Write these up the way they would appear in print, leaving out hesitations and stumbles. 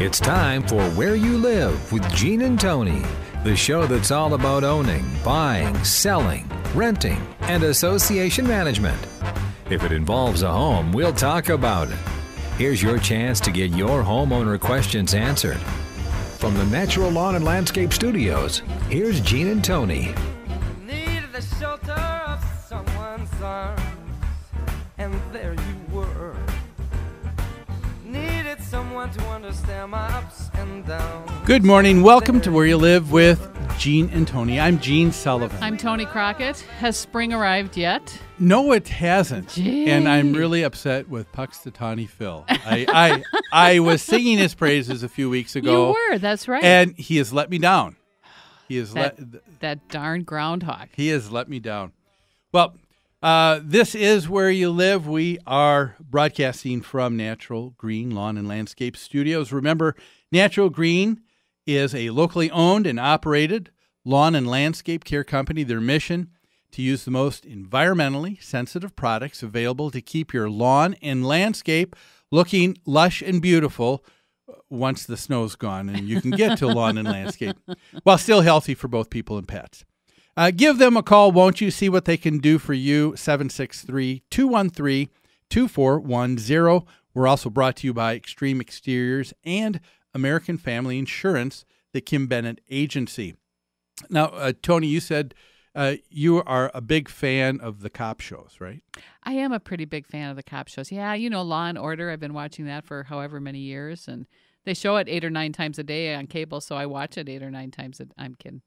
It's time for Where You Live with Gene and Tony, the show that's all about owning, buying, selling, renting, and association management. If it involves a home, we'll talk about it. Here's your chance to get your homeowner questions answered. From the Natural Lawn and Landscape Studios, here's Gene and Tony. Needed the shelter of someone's arms, and there you were. Needed someone to understand my ups and downs. Good morning. Welcome to Where You Live with Gene and Tony. I'm Gene Sullivan. I'm Tony Crockett. Has spring arrived yet? No, it hasn't. Gee. And I'm really upset with Puxtatawny Phil. I was singing his praises a few weeks ago. You were, that's right. And he has let me down. He has that darn groundhog. He has let me down. Well, this is Where You Live. We are broadcasting from Natural Green Lawn and Landscape Studios. Remember, Natural Green is a locally owned and operated lawn and landscape care company. Their mission, to use the most environmentally sensitive products available to keep your lawn and landscape looking lush and beautiful once the snow's gone and you can get to lawn and landscape, while still healthy for both people and pets. Give them a call, won't you? See what they can do for you. 763-213-2410. We're also brought to you by Extreme Exteriors and American Family Insurance, the Kim Bennett Agency. Now, Tony, you said you are a big fan of the cop shows, right? I am a pretty big fan of the cop shows. Yeah, you know, Law and Order. I've been watching that for however many years, and they show it 8 or 9 times a day on cable, so I watch it 8 or 9 times. I'm kidding.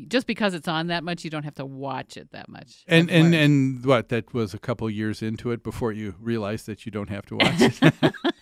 Just because it's on that much, you don't have to watch it that much. And what, that was a couple years into it before you realized that you don't have to watch it?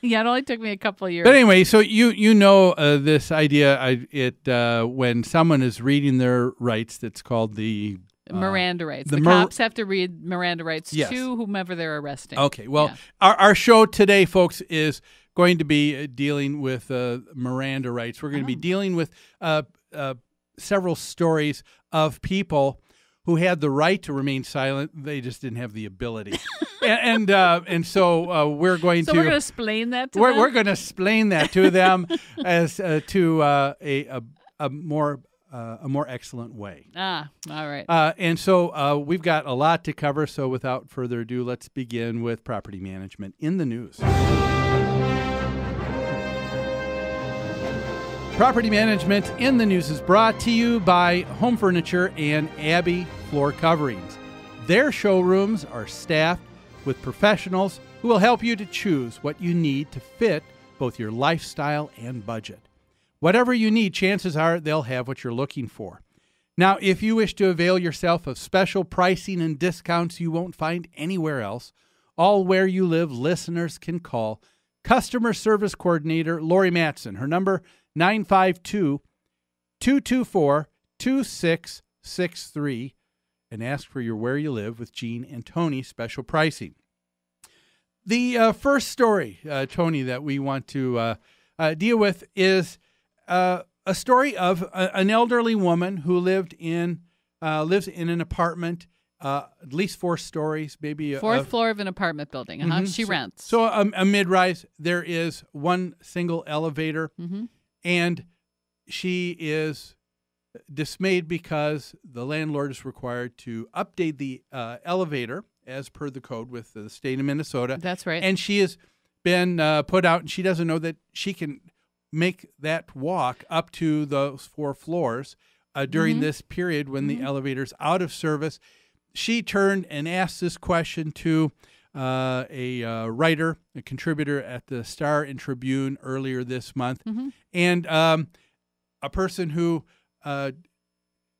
Yeah, it only took me a couple of years. But anyway, so you know this idea, when someone is reading their rights, that's called the Miranda rights. The cops have to read Miranda rights yes. to whomever they're arresting. Okay, well, our show today, folks, is going to be dealing with Miranda rights. We're going to be dealing with several stories of people who had the right to remain silent. They just didn't have the ability. So we're going to... So we're going to explain that to them? We're going to explain that to them as to a more excellent way. All right. And so we've got a lot to cover, so without further ado, let's begin with property management in the news. Property Management in the News is brought to you by Home Furniture and Abbey Floor Coverings. Their showrooms are staffed with professionals who will help you to choose what you need to fit both your lifestyle and budget. Whatever you need, chances are they'll have what you're looking for. Now, if you wish to avail yourself of special pricing and discounts you won't find anywhere else, all Where You Live listeners can call Customer Service Coordinator Lori Matson. Her number 952-224-2663, and ask for your Where You Live with Gene and Tony special pricing. The first story, Tony, that we want to deal with is a story of an elderly woman who lives in an apartment, at least 4 stories, maybe fourth floor of an apartment building. Mm-hmm. She rents. So a mid-rise. There is one single elevator. Mm-hmm. And she is dismayed because the landlord is required to update the elevator as per the code with the state of Minnesota. That's right. And she has been put out, and she doesn't know that she can make that walk up to those 4 floors during this period when the elevator's out of service. She turned and asked this question to a writer, a contributor at the Star and Tribune earlier this month, and a person who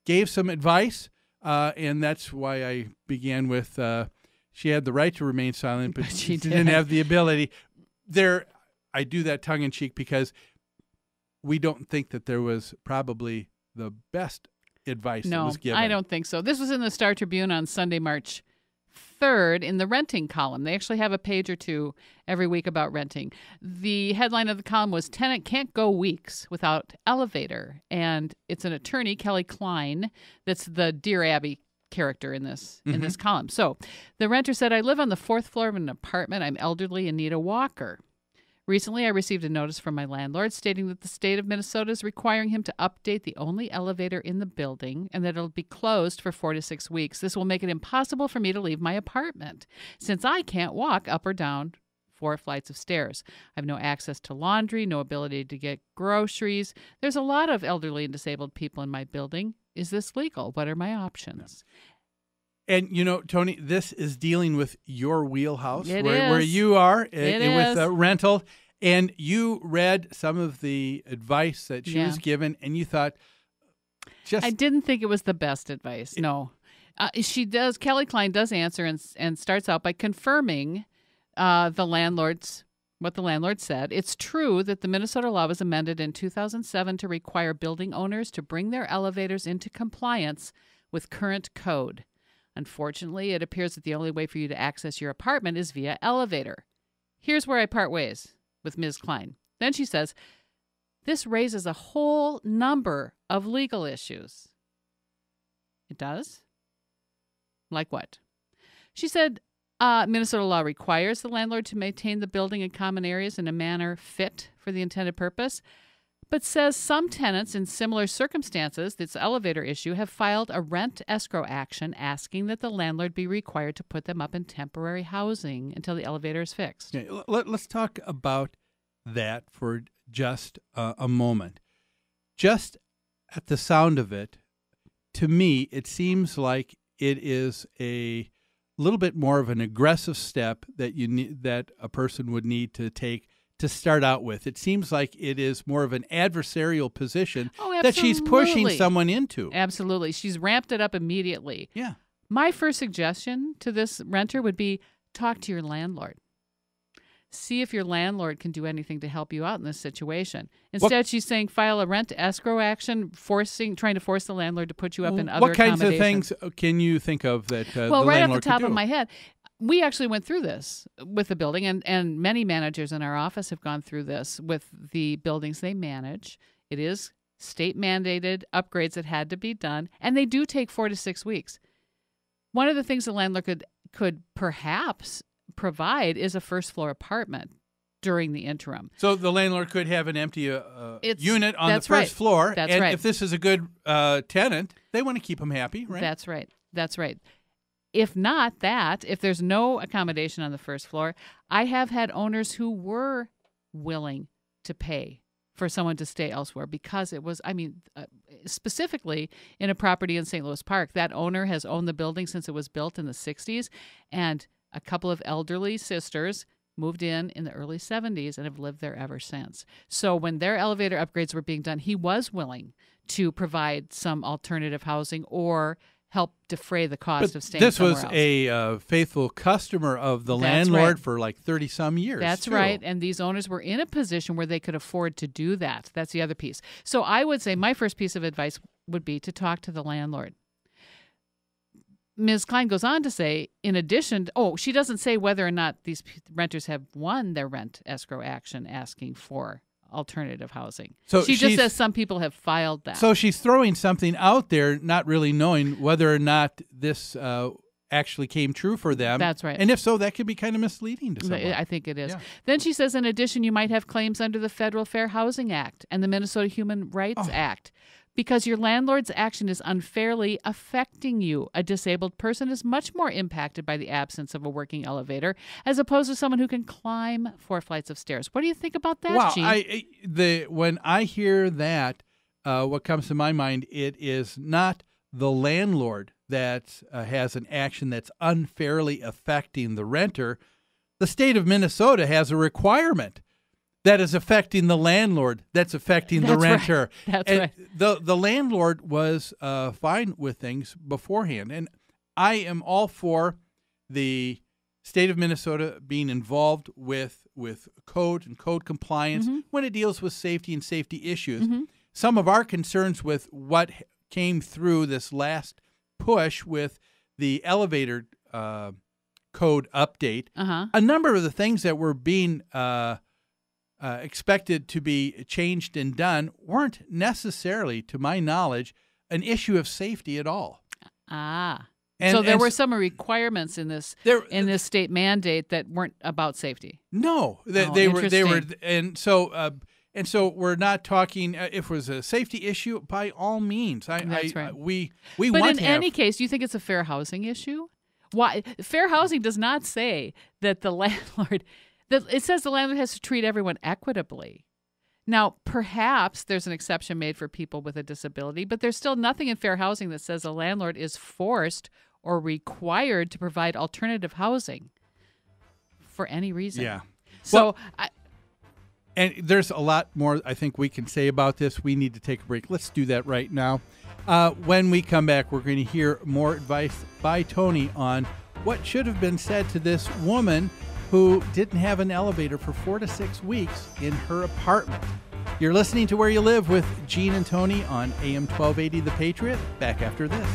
gave some advice, and that's why I began with she had the right to remain silent, but she didn't have the ability. I do that tongue-in-cheek because we don't think that there was probably the best advice that was given. No, I don't think so. This was in the Star Tribune on Sunday, March 3rd in the renting column. They actually have a page or two every week about renting. The headline of the column was "Tenant Can't Go Weeks Without Elevator." And it's an attorney, Kelly Klein, that's the Dear Abby character in this column. So the renter said, "I live on the 4th floor of an apartment. I'm elderly and need a walker. Recently, I received a notice from my landlord stating that the state of Minnesota is requiring him to update the only elevator in the building and that it'll be closed for 4 to 6 weeks. This will make it impossible for me to leave my apartment since I can't walk up or down 4 flights of stairs. I have no access to laundry, no ability to get groceries. There's a lot of elderly and disabled people in my building. Is this legal? What are my options? And, you know, Tony, this is dealing with your wheelhouse, It where is. you are It with is. rental. And you read some of the advice that she Yeah. was given, and you thought, I didn't think it was the best advice. No. Kelly Klein does answer and starts out by confirming what the landlord said. It's true that the Minnesota law was amended in 2007 to require building owners to bring their elevators into compliance with current code. Unfortunately, it appears that the only way for you to access your apartment is via elevator. Here's where I part ways with Ms. Klein. Then she says, this raises a whole number of legal issues. It does? Like what? She said, Minnesota law requires the landlord to maintain the building and common areas in a manner fit for the intended purpose, but says some tenants in similar circumstances, this elevator issue, have filed a rent escrow action asking that the landlord be required to put them up in temporary housing until the elevator is fixed. Okay, let's talk about that for just a moment. Just at the sound of it, to me, it seems like it is a little bit more of an aggressive step that a person would need to take to start out with. It seems like it is more of an adversarial position that she's pushing someone into. Absolutely. She's ramped it up immediately. Yeah. My first suggestion to this renter would be talk to your landlord. See if your landlord can do anything to help you out in this situation. Instead, she's saying file a rent escrow action, trying to force the landlord to put you up in other What kinds of accommodations. things can you think of that the Well, right off landlord the top could do? of my head, we actually went through this with the building, and many managers in our office have gone through this with the buildings they manage. It is state-mandated upgrades that had to be done, and they do take 4 to 6 weeks. One of the things the landlord could perhaps provide is a first-floor apartment during the interim. So the landlord could have an empty unit on the That's first right. floor. That's and right. if this is a good tenant, they want to keep them happy, right? That's right. That's right. If not that, if there's no accommodation on the first floor, I have had owners who were willing to pay for someone to stay elsewhere because it was, specifically in a property in St. Louis Park, that owner has owned the building since it was built in the 60s, and a couple of elderly sisters moved in the early 70s and have lived there ever since. So when their elevator upgrades were being done, he was willing to provide some alternative housing or help defray the cost of staying this somewhere was else. a faithful customer of the That's landlord right. for like 30-some years. That's too. right. And these owners were in a position where they could afford to do that. That's the other piece. So I would say my first piece of advice would be to talk to the landlord. Ms. Klein goes on to say, in addition, she doesn't say whether or not these renters have won their rent escrow action asking for alternative housing. So she just says some people have filed that. So she's throwing something out there, not really knowing whether or not this actually came true for them. That's right. And if so, that could be kind of misleading to someone. I think it is. Yeah. Then she says, in addition, you might have claims under the Federal Fair Housing Act and the Minnesota Human Rights Act because your landlord's action is unfairly affecting you. A disabled person is much more impacted by the absence of a working elevator as opposed to someone who can climb 4 flights of stairs. What do you think about that, Gene? When I hear that, what comes to my mind, it is not the landlord that has an action that's unfairly affecting the renter. The state of Minnesota has a requirement that is affecting the landlord, that's affecting the renter. Right. That's right. The landlord was fine with things beforehand. And I am all for the state of Minnesota being involved with code and code compliance when it deals with safety and safety issues. Some of our concerns with what came through this last push with the elevator code update, a number of the things that were being expected to be changed and done weren't necessarily, to my knowledge, an issue of safety at all. So there were some requirements in this There- state mandate that weren't about safety. No, Oh, they were, interesting. and so we're not talking. If it was a safety issue, by all means, That's right. We But want in to have, any case, do you think it's a fair housing issue? Why? Fair housing does not say that the landlord. It says the landlord has to treat everyone equitably. Now, perhaps there's an exception made for people with a disability, but there's still nothing in fair housing that says a landlord is forced or required to provide alternative housing for any reason. Yeah. So, And there's a lot more I think we can say about this. We need to take a break. Let's do that right now. When we come back, we're going to hear more advice by Tony on what should have been said to this woman who didn't have an elevator for 4 to 6 weeks in her apartment. You're listening to Where You Live with Gene and Tony on AM 1280 The Patriot. Back after this.